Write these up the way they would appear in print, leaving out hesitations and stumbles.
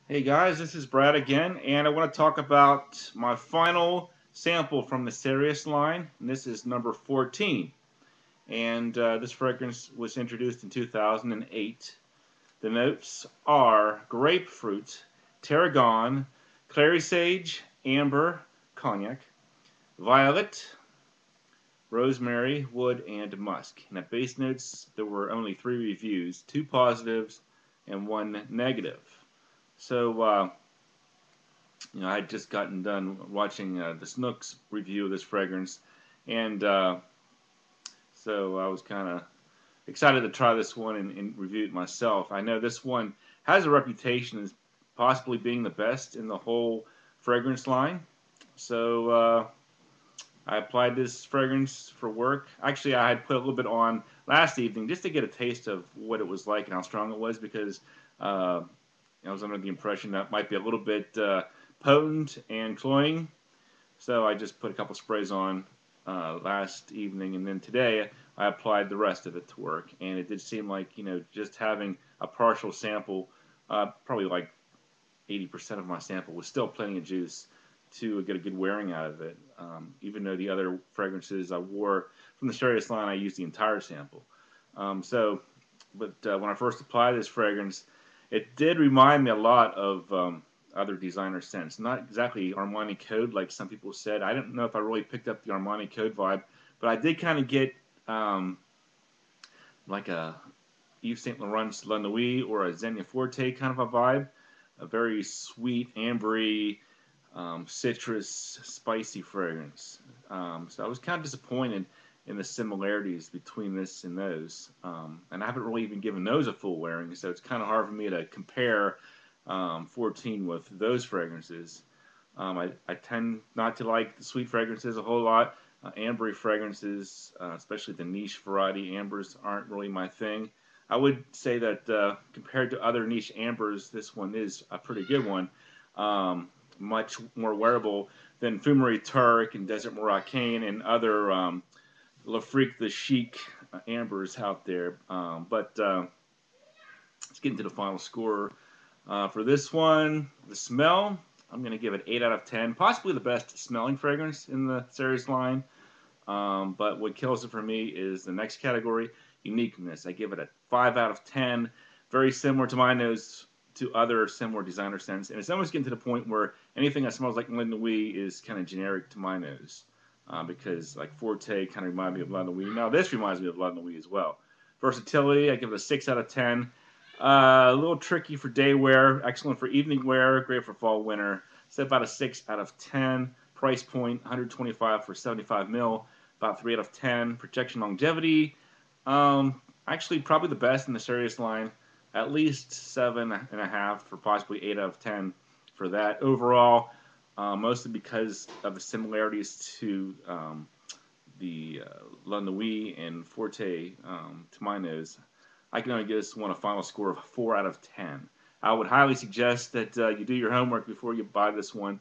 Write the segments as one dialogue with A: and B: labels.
A: Hey guys, this is Brad again, and I want to talk about my final sample from the Cereus line, and this is number 14. And this fragrance was introduced in 2008. The notes are grapefruit, tarragon, clary sage, amber, cognac, violet, rosemary, wood, and musk. And at base notes, there were only 3 reviews, 2 positives and 1 negative. So, I had just gotten done watching the Snooks review of this fragrance, and so I was kind of excited to try this one and review it myself. I know this one has a reputation as possibly being the best in the whole fragrance line. So I applied this fragrance for work. Actually, I had put a little bit on last evening just to get a taste of what it was like and how strong it was because uh, I was under the impression that it might be a little bit potent and cloying. So I just put a couple sprays on last evening, and then today I applied the rest of it to work. And it did seem like just having a partial sample, probably like 80% of my sample, was still plenty of juice to get a good wearing out of it. Even though the other fragrances I wore from the Cereus line, I used the entire sample. But when I first applied this fragrance, it did remind me a lot of other designer scents. Not exactly Armani Code, like some people said. I don't know if I really picked up the Armani Code vibe, but I did kind of get um, like a Yves Saint Laurent's La Nuit or a Xenia Forte kind of a vibe. A very sweet, ambery, citrus, spicy fragrance. So I was kind of disappointed in the similarities between this and those. And I haven't really even given those a full wearing, so it's kind of hard for me to compare 14 with those fragrances. I tend not to like the sweet fragrances a whole lot. Ambery fragrances, especially the niche variety ambers, aren't really my thing. I would say that compared to other niche ambers, this one is a pretty good one. Much more wearable than Fumerie Turk and Desert Moroccan and other L'Afrique the Chic ambers out there. But let's get into the final score. For this one, the smell, I'm going to give it 8 out of 10. Possibly the best smelling fragrance in the Cereus line. But what kills it for me is the next category, uniqueness. I give it a 5 out of 10. Very similar to my nose to other similar designer scents. And it's almost getting to the point where anything that smells like La Nuit is kind of generic to my nose. Because like Forte kind of reminds me of La Nuit. Now this reminds me of La Nuit as well. Versatility, I give it a 6 out of 10. A little tricky for day wear, excellent for evening wear, great for fall winter. Set about a 6 out of 10. Price point 125 for 75 mil, about 3 out of 10. Protection longevity, actually probably the best in the Cereus line. At least 7.5 for possibly 8 out of 10 for that overall. Mostly because of the similarities to the La Nuit and Forte to my nose. I can only give this one a final score of 4 out of 10. I would highly suggest that you do your homework before you buy this one.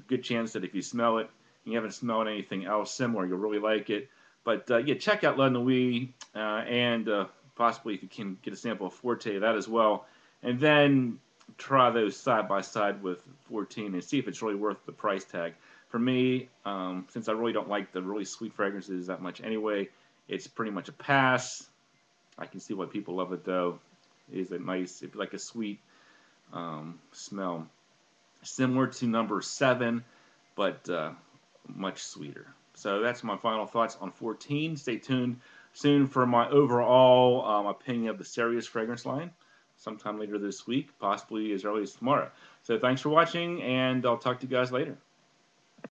A: Good chance that if you smell it and you haven't smelled anything else similar, you'll really like it. But yeah, check out La Nuit and possibly if you can get a sample of Forte, that as well. And then try those side by side with 14 and see if it's really worth the price tag. For me, since I really don't like the really sweet fragrances that much anyway, it's pretty much a pass. I can see why people love it though. It is a nice, if you like a sweet smell, similar to number 7, but much sweeter. So that's my final thoughts on 14. Stay tuned soon for my overall opinion of the Cereus fragrance line. Sometime later this week, possibly as early as tomorrow. So thanks for watching, and I'll talk to you guys later.